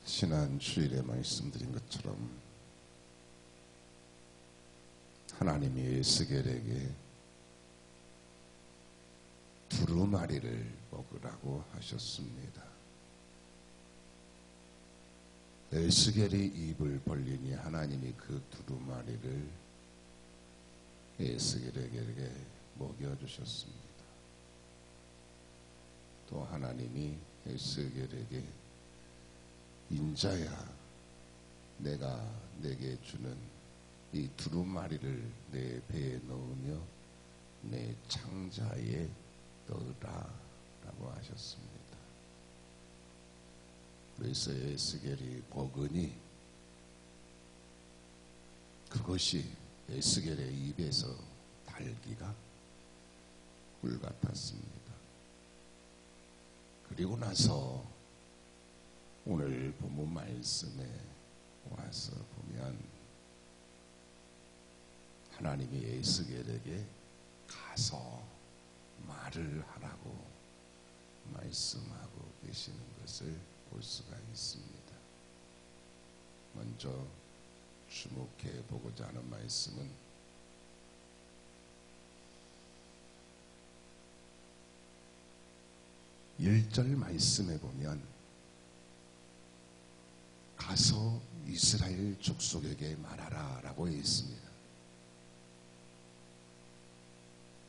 지난 주일에 말씀드린 것처럼 하나님이 에스겔에게 두루마리를 먹으라고 하셨습니다. 에스겔이 입을 벌리니 하나님이 그 두루마리를 에스겔에게 먹여주셨습니다. 또 하나님이 에스겔에게 인자야, 내가 내게 주는 이 두루마리를 내 배에 넣으며 내 창자에 넣으라 라고 하셨습니다. 그래서 에스겔이 먹으니 그것이 에스겔의 입에서 달기가 꿀 같았습니다. 그리고 나서 오늘 본문 말씀에 와서 보면 하나님이 에스겔에게 가서 말을 하라고 말씀하고 계시는 것을 볼 수가 있습니다. 먼저 주목해 보고자 하는 말씀은 1절 말씀에 보면 가서 이스라엘 족속에게 말하라 라고 했습니다.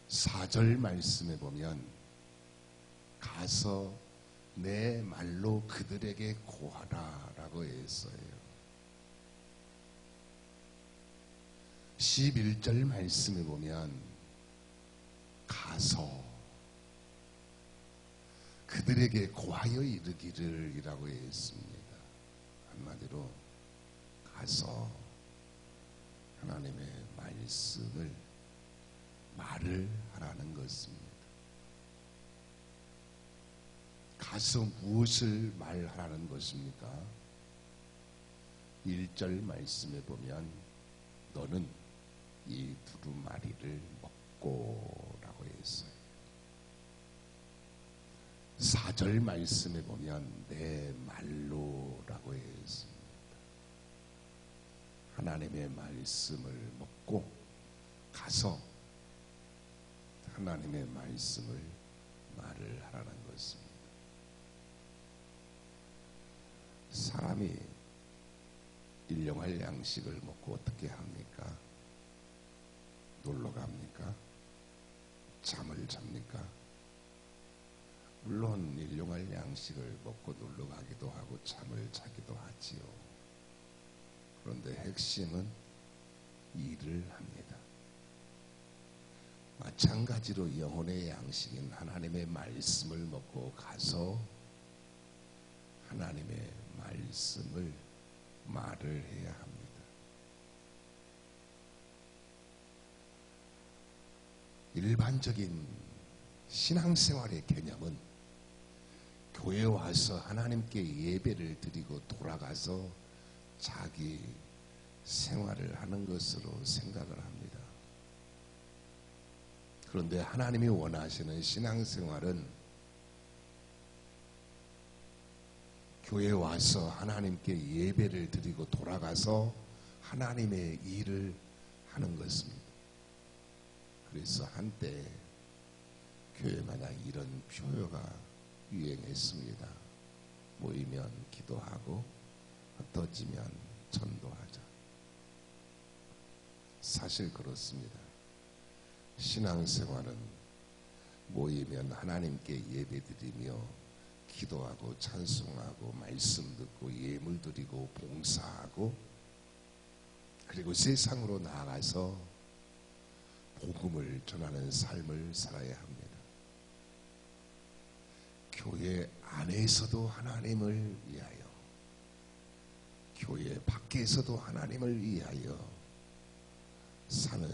4절 말씀에 보면 가서 내 말로 그들에게 고하라 라고 했어요. 11절 말씀에 보면 가서 그들에게 고하여 이르기를 이라고 했습니다. 한마디로 가서 하나님의 말을 하라는 것입니다. 가서 무엇을 말하라는 것입니까? 1절 말씀에 보면 너는 이 두루마리를 먹고 라고 했어요. 4절 말씀에 보면 내 말로 라고 했습니다. 하나님의 말씀을 먹고 가서 하나님의 말씀을 말을 하라는 것입니다. 사람이 일용할 양식을 먹고 어떻게 합니까? 놀러 갑니까? 잠을 잡니까? 물론 일용할 양식을 먹고 놀러 가기도 하고 잠을 자기도 하지요. 그런데 핵심은 일을 합니다. 마찬가지로 영혼의 양식인 하나님의 말씀을 먹고 가서 하나님의 말씀을 말을 해야 합니다. 일반적인 신앙생활의 개념은 교회에 와서 하나님께 예배를 드리고 돌아가서 자기 생활을 하는 것으로 생각을 합니다. 그런데 하나님이 원하시는 신앙생활은 교회에 와서 하나님께 예배를 드리고 돌아가서 하나님의 일을 하는 것입니다. 그래서 한때 교회마다 이런 표어가 유행했습니다. 모이면 기도하고 흩어지면 전도하자. 사실 그렇습니다. 신앙생활은 모이면 하나님께 예배드리며 기도하고 찬송하고 말씀 듣고 예물 드리고 봉사하고 그리고 세상으로 나아가서 복음을 전하는 삶을 살아야 합니다. 교회 안에서도 하나님을 위하여 교회 밖에서도 하나님을 위하여 사는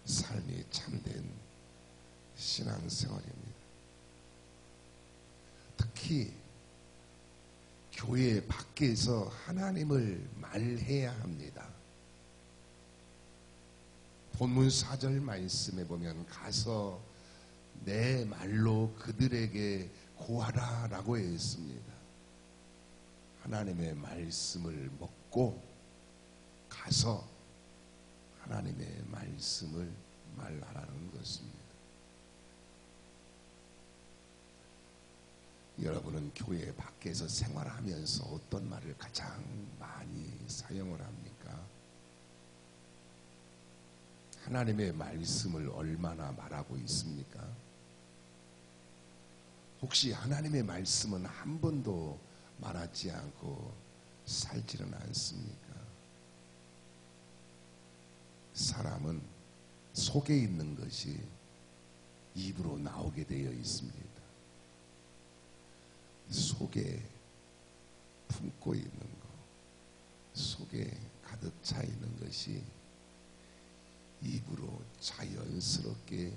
삶이 참된 신앙생활입니다. 특히 교회 밖에서 하나님을 말해야 합니다. 본문 4절 말씀에 보면 가서 내 말로 그들에게 고하라 라고 했습니다. 하나님의 말씀을 먹고 가서 하나님의 말씀을 말하라는 것입니다. 여러분은 교회 밖에서 생활하면서 어떤 말을 가장 많이 사용을 합니까? 하나님의 말씀을 얼마나 말하고 있습니까? 혹시 하나님의 말씀은 한 번도 말하지 않고 살지는 않습니까? 사람은 속에 있는 것이 입으로 나오게 되어 있습니다. 속에 품고 있는 것, 속에 가득 차 있는 것이 입으로 자연스럽게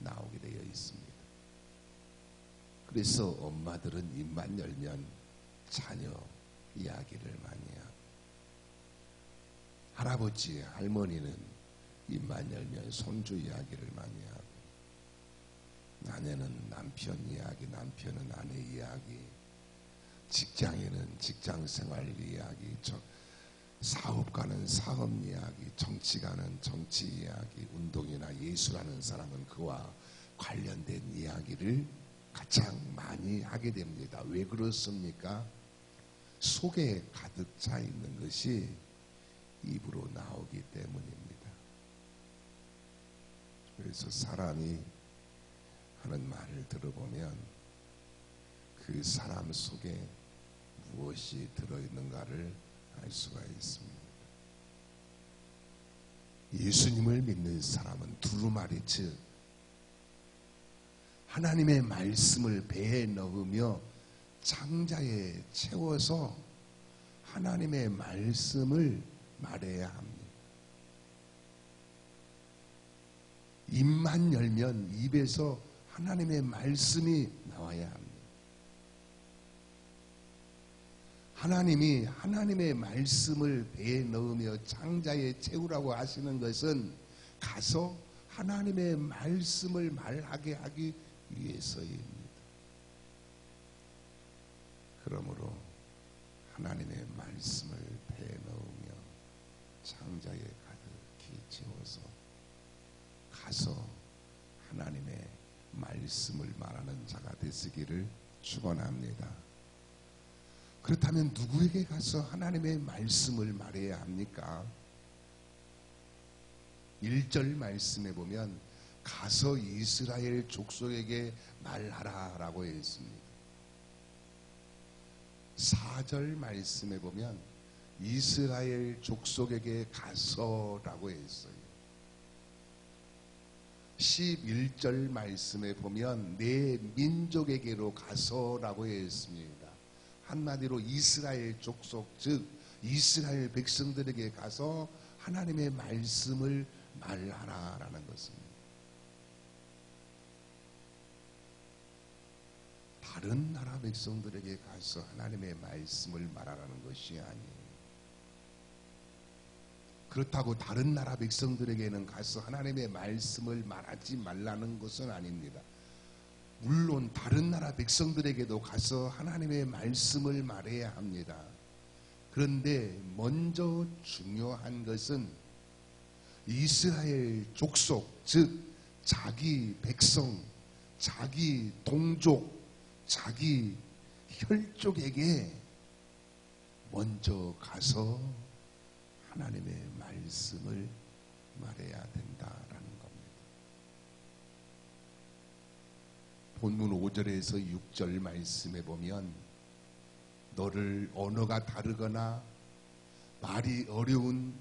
나오게 되어 있습니다. 그래서 엄마들은 입만 열면 자녀 이야기를 많이 하고, 할아버지, 할머니는 입만 열면 손주 이야기를 많이 하고, 아내는 남편 이야기, 남편은 아내 이야기, 직장인은 직장 생활 이야기, 사업가는 사업 이야기, 정치가는 정치 이야기, 운동이나 예술하는 사람은 그와 관련된 이야기를 가장 많이 하게 됩니다. 왜 그렇습니까? 속에 가득 차 있는 것이 입으로 나오기 때문입니다. 그래서 사람이 하는 말을 들어보면 그 사람 속에 무엇이 들어있는가를 알 수가 있습니다. 예수님을 믿는 사람은 두루마리, 즉 하나님의 말씀을 배에 넣으며 창자에 채워서 하나님의 말씀을 말해야 합니다. 입만 열면 입에서 하나님의 말씀이 나와야 합니다. 하나님이 하나님의 말씀을 배에 넣으며 창자에 채우라고 하시는 것은 가서 하나님의 말씀을 말하게 하기 위해서입니다. 그러므로 하나님의 말씀을 배에 넣으며 창자에 가득히 채워서 가서 하나님의 말씀을 말하는 자가 되시기를 축원합니다. 그렇다면 누구에게 가서 하나님의 말씀을 말해야 합니까? 1절 말씀에 보면 가서 이스라엘 족속에게 말하라 라고 했습니다. 4절 말씀에 보면 이스라엘 족속에게 가서 라고 했어요. 11절 말씀에 보면 내 민족에게로 가서 라고 했습니다. 한마디로 이스라엘 족속, 즉 이스라엘 백성들에게 가서 하나님의 말씀을 말하라 라는 것입니다. 다른 나라 백성들에게 가서 하나님의 말씀을 말하라는 것이 아니에요. 그렇다고 다른 나라 백성들에게는 가서 하나님의 말씀을 말하지 말라는 것은 아닙니다. 물론 다른 나라 백성들에게도 가서 하나님의 말씀을 말해야 합니다. 그런데 먼저 중요한 것은 이스라엘 족속, 즉 자기 백성, 자기 동족, 자기 혈족에게 먼저 가서 하나님의 말씀을 말해야 된다라는 겁니다. 본문 5절에서 6절 말씀에 보면 너를 언어가 다르거나 말이 어려운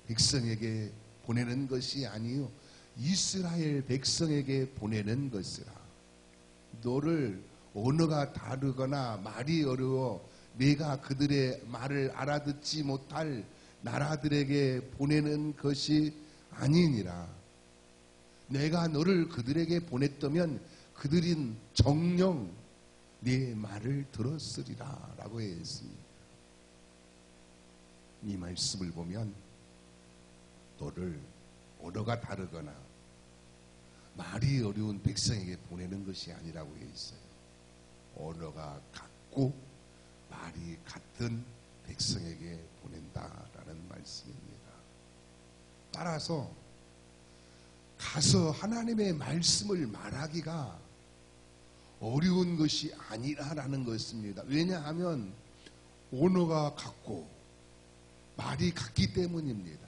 백성에게 보내는 것이 아니요 이스라엘 백성에게 보내는 것이라. 너를 언어가 다르거나 말이 어려워 내가 그들의 말을 알아듣지 못할 나라들에게 보내는 것이 아니니라. 내가 너를 그들에게 보냈다면 그들은 정녕 네 말을 들었으리라 라고 했습니다. 이 말씀을 보면 너를 언어가 다르거나 말이 어려운 백성에게 보내는 것이 아니라고 했어요. 언어가 같고 말이 말이 같은 백성에게 보낸다라는 말씀입니다. 따라서 가서 하나님의 말씀을 말하기가 어려운 것이 아니라는 것입니다. 왜냐하면 언어가 같고 말이 같기 때문입니다.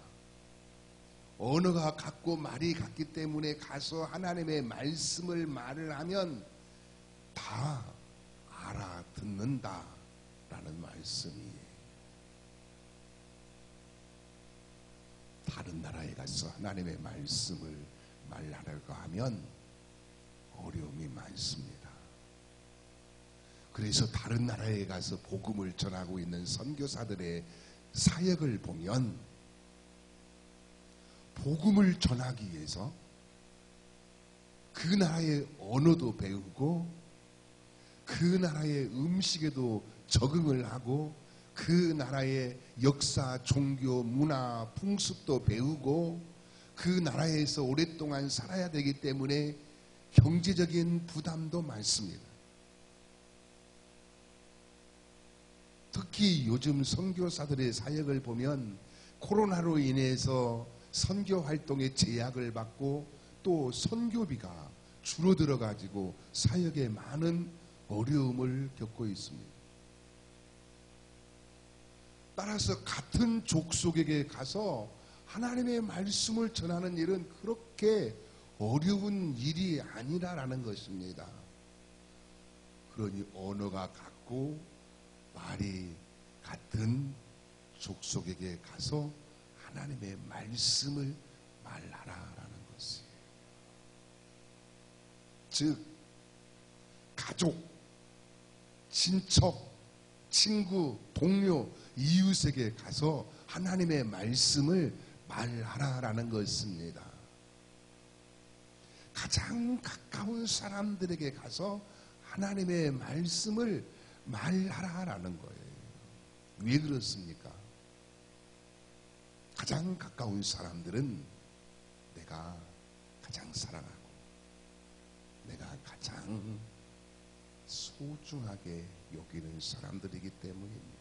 언어가 같고 말이 같기 때문에 가서 하나님의 말씀을 말을 하면 다 알아듣는다라는 말씀이에요. 다른 나라에 가서 하나님의 말씀을 말하려고 하면 어려움이 많습니다. 그래서 다른 나라에 가서 복음을 전하고 있는 선교사들의 사역을 보면 복음을 전하기 위해서 그 나라의 언어도 배우고 그 나라의 음식에도 적응을 하고 그 나라의 역사, 종교, 문화, 풍습도 배우고 그 나라에서 오랫동안 살아야 되기 때문에 경제적인 부담도 많습니다. 특히 요즘 선교사들의 사역을 보면 코로나로 인해서 선교 활동에 제약을 받고 또 선교비가 줄어들어 가지고 사역에 많은 어려움을 겪고 있습니다. 따라서 같은 족속에게 가서 하나님의 말씀을 전하는 일은 그렇게 어려운 일이 아니라는 것입니다. 그러니 언어가 같고 말이 같은 족속에게 가서 하나님의 말씀을 말하라라는 것이에요. 즉 가족, 친척, 친구, 동료, 이웃에게 가서 하나님의 말씀을 말하라라는 것입니다. 가장 가까운 사람들에게 가서 하나님의 말씀을 말하라라는 거예요. 왜 그렇습니까? 가장 가까운 사람들은 내가 가장 사랑하고 내가 가장 소중하게 여기는 사람들이기 때문입니다.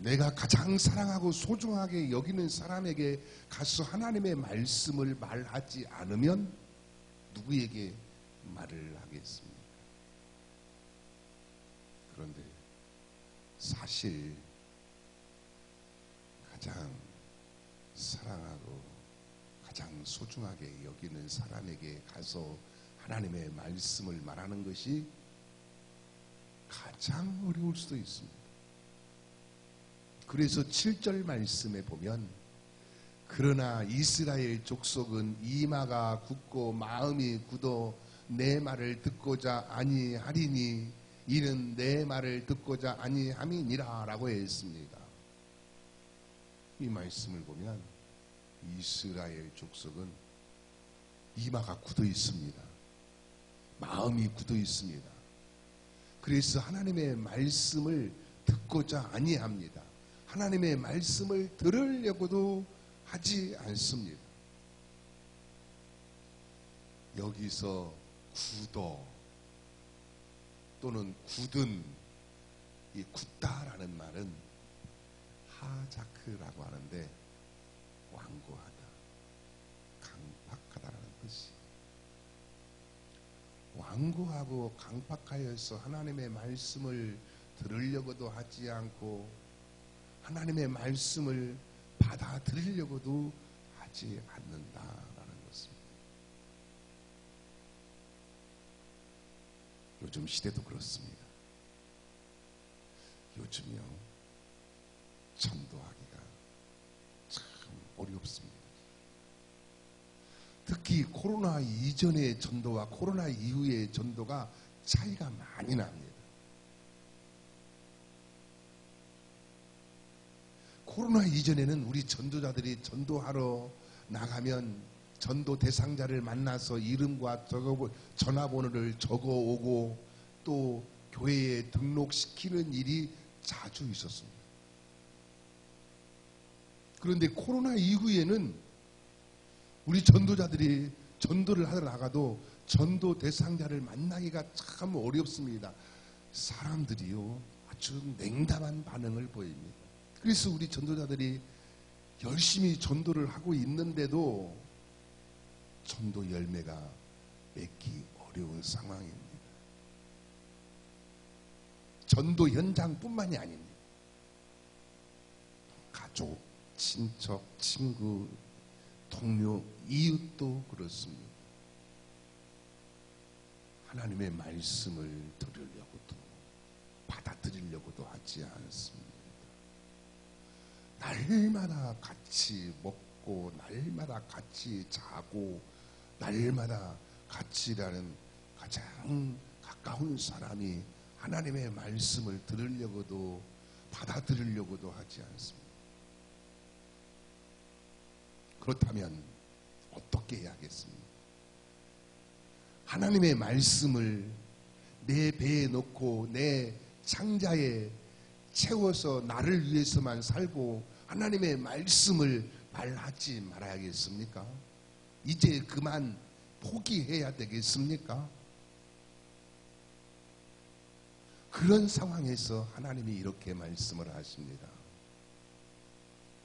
내가 가장 사랑하고 소중하게 여기는 사람에게 가서 하나님의 말씀을 말하지 않으면 누구에게 말을 하겠습니까? 그런데 사실 가장 사랑하고 가장 소중하게 여기는 사람에게 가서 하나님의 말씀을 말하는 것이 가장 어려울 수도 있습니다. 그래서 7절 말씀에 보면 그러나 이스라엘 족속은 이마가 굳고 마음이 굳어 내 말을 듣고자 아니하리니 이는 내 말을 듣고자 아니함이니라 라고 했습니다. 이 말씀을 보면 이스라엘 족속은 이마가 굳어 있습니다. 마음이 굳어 있습니다. 그래서 하나님의 말씀을 듣고자 아니합니다. 하나님의 말씀을 들으려고도 하지 않습니다. 여기서 굳어 또는 굳은 이 굳다라는 말은 하자크라고 하는데 완고하다, 강팍하다라는 뜻이. 완고하고 강팍하여서 하나님의 말씀을 들으려고도 하지 않고 하나님의 말씀을 받아들이려고도 하지 않는다라는 것입니다. 요즘 시대도 그렇습니다. 요즘요 전도하기가 참 어렵습니다. 특히 코로나 이전의 전도와 코로나 이후의 전도가 차이가 많이 납니다. 코로나 이전에는 우리 전도자들이 전도하러 나가면 전도 대상자를 만나서 이름과 전화번호를 적어오고 또 교회에 등록시키는 일이 자주 있었습니다. 그런데 코로나 이후에는 우리 전도자들이 전도를 하러 나가도 전도 대상자를 만나기가 참 어렵습니다. 사람들이요 아주 냉담한 반응을 보입니다. 그래서 우리 전도자들이 열심히 전도를 하고 있는데도 전도 열매가 맺기 어려운 상황입니다. 전도 현장뿐만이 아닙니다. 가족, 친척, 친구, 동료, 이웃도 그렇습니다. 하나님의 말씀을 들으려고도 받아들이려고도 하지 않습니다. 날마다 같이 먹고 날마다 같이 자고 날마다 같이라는 가장 가까운 사람이 하나님의 말씀을 들으려고도 받아들이려고도 하지 않습니다. 그렇다면 어떻게 해야겠습니까? 하나님의 말씀을 내 배에 넣고 내 창자에 채워서 나를 위해서만 살고 하나님의 말씀을 말하지 말아야겠습니까? 이제 그만 포기해야 되겠습니까? 그런 상황에서 하나님이 이렇게 말씀을 하십니다.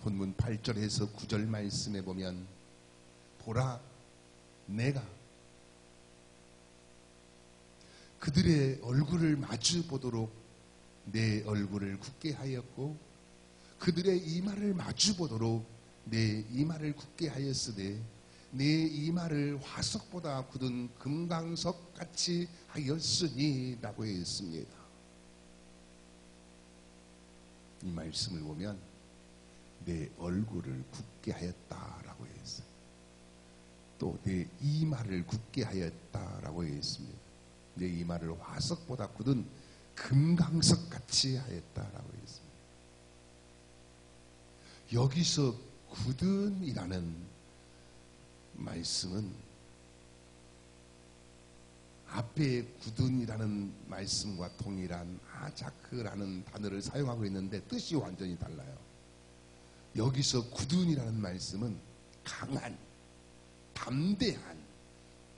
본문 8절에서 9절 말씀에 보면 보라 내가 그들의 얼굴을 마주 보도록 내 얼굴을 굳게 하였고 그들의 이마를 마주 보도록 내 이마를 굳게 하였으되 내 이마를 화석보다 굳은 금강석 같이 하였으니 라고 했습니다. 이 말씀을 보면 내 얼굴을 굳게 하였다라고 했어요. 또 내 이마를 굳게 하였다라고 했습니다. 내 이마를 화석보다 굳은 금강석 같이 하였다라고 했습니다. 여기서 굳은이라는 말씀은 앞에 굳은이라는 말씀과 동일한 아자크라는 단어를 사용하고 있는데 뜻이 완전히 달라요. 여기서 굳은이라는 말씀은 강한, 담대한,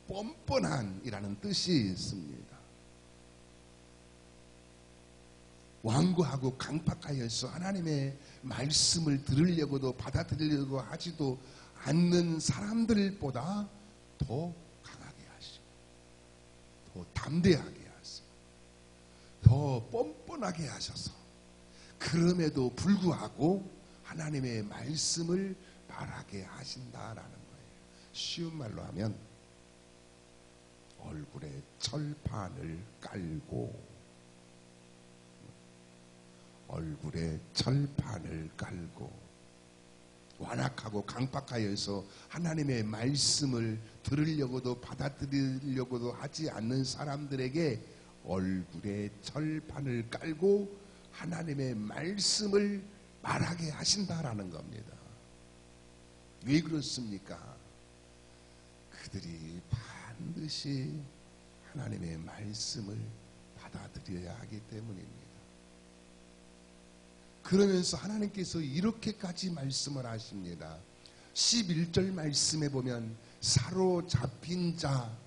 뻔뻔한이라는 뜻이 있습니다. 완고하고 강팍하여서 하나님의 말씀을 들으려고도 받아들이려고 하지도 않는 사람들보다 더 강하게 하시고 더 담대하게 하시고 더 뻔뻔하게 하셔서 그럼에도 불구하고 하나님의 말씀을 말하게 하신다라는 거예요. 쉬운 말로 하면 얼굴에 철판을 깔고 얼굴에 철판을 깔고 완악하고 강팍하여서 하나님의 말씀을 들으려고도 받아들이려고도 하지 않는 사람들에게 얼굴에 철판을 깔고 하나님의 말씀을 말하게 하신다라는 겁니다. 왜 그렇습니까? 그들이 반드시 하나님의 말씀을 받아들여야 하기 때문입니다. 그러면서 하나님께서 이렇게까지 말씀을 하십니다. 11절 말씀에 보면 사로잡힌 자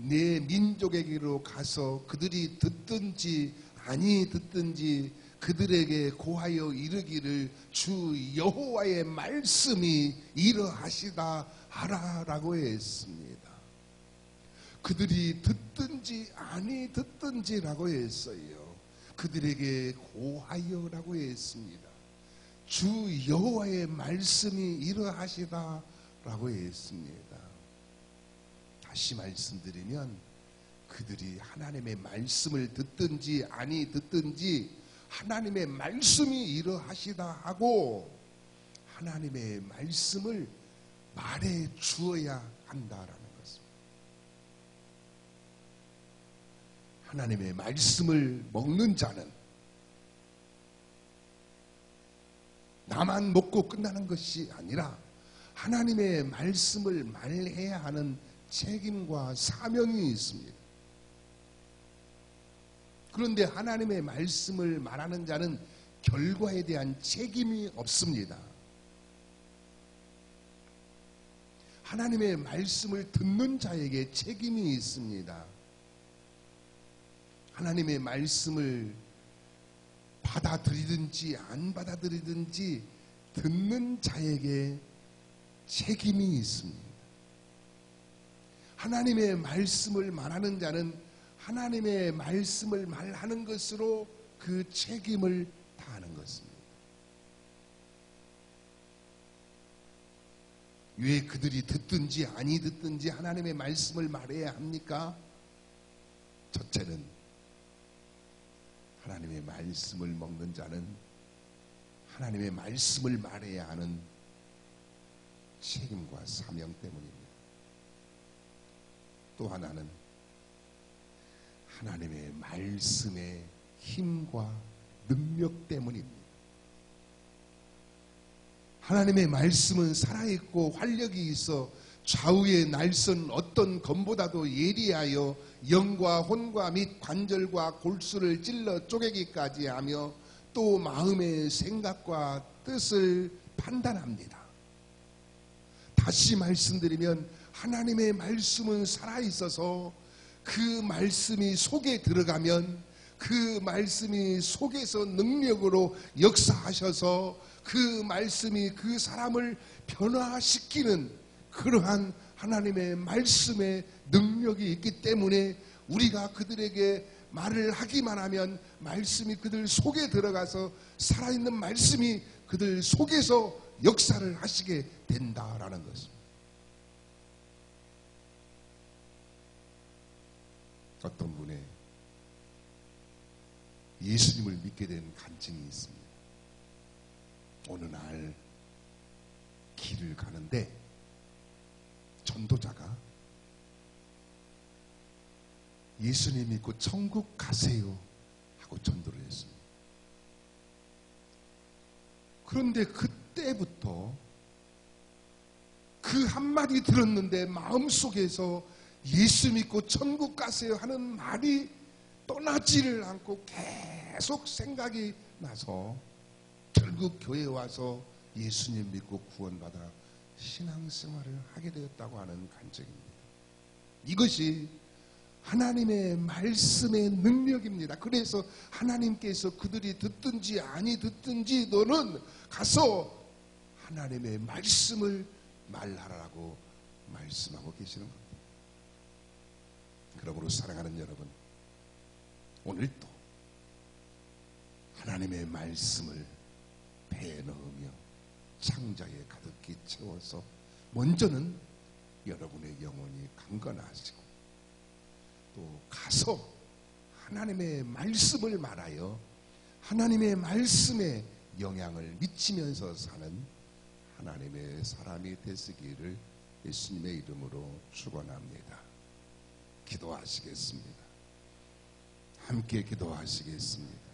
내 민족에게로 가서 그들이 듣든지 아니 듣든지 그들에게 고하여 이르기를 주 여호와의 말씀이 이러하시다 하라라고 했습니다. 그들이 듣든지 아니 듣든지라고 했어요. 그들에게 고하여라고 했습니다. 주 여호와의 말씀이 이러하시다라고 했습니다. 다시 말씀드리면 그들이 하나님의 말씀을 듣든지 아니 듣든지 하나님의 말씀이 이러하시다 하고 하나님의 말씀을 말해 주어야 한다라는 것입니다. 하나님의 말씀을 먹는 자는 나만 먹고 끝나는 것이 아니라 하나님의 말씀을 말해야 하는 책임과 사명이 있습니다. 그런데 하나님의 말씀을 말하는 자는 결과에 대한 책임이 없습니다. 하나님의 말씀을 듣는 자에게 책임이 있습니다. 하나님의 말씀을 받아들이든지 안 받아들이든지 듣는 자에게 책임이 있습니다. 하나님의 말씀을 말하는 자는 하나님의 말씀을 말하는 것으로 그 책임을 다하는 것입니다. 왜 그들이 듣든지 아니 듣든지 하나님의 말씀을 말해야 합니까? 첫째는 하나님의 말씀을 먹는 자는 하나님의 말씀을 말해야 하는 책임과 사명 때문입니다. 또 하나는 하나님의 말씀의 힘과 능력 때문입니다. 하나님의 말씀은 살아있고 활력이 있어 좌우의 날선 어떤 검보다도 예리하여 영과 혼과 및 관절과 골수를 찔러 쪼개기까지 하며 또 마음의 생각과 뜻을 판단합니다. 다시 말씀드리면 하나님의 말씀은 살아있어서 그 말씀이 속에 들어가면 그 말씀이 속에서 능력으로 역사하셔서 그 말씀이 그 사람을 변화시키는 그러한 하나님의 말씀의 능력이 있기 때문에 우리가 그들에게 말을 하기만 하면 말씀이 그들 속에 들어가서 살아있는 말씀이 그들 속에서 역사를 하시게 된다라는 것입니다. 어떤 분의 예수님을 믿게 된 간증이 있습니다. 어느 날 길을 가는데 전도자가 예수님 믿고 천국 가세요 하고 전도를 했습니다. 그런데 그때부터 그 한마디 들었는데 마음속에서 예수 믿고 천국 가세요 하는 말이 떠나지를 않고 계속 생각이 나서 결국 교회에 와서 예수님 믿고 구원받아 신앙생활을 하게 되었다고 하는 간증입니다. 이것이 하나님의 말씀의 능력입니다. 그래서 하나님께서 그들이 듣든지 아니 듣든지 너는 가서 하나님의 말씀을 말하라고 말씀하고 계시는 겁니다. 그러므로 사랑하는 여러분, 오늘도 하나님의 말씀을 배에 넣으며 창자에 가득히 채워서 먼저는 여러분의 영혼이 강건하시고 또 가서 하나님의 말씀을 말하여 하나님의 말씀에 영향을 미치면서 사는 하나님의 사람이 되시기를 예수님의 이름으로 축원합니다. 기도하시겠습니다. 함께 기도하시겠습니다.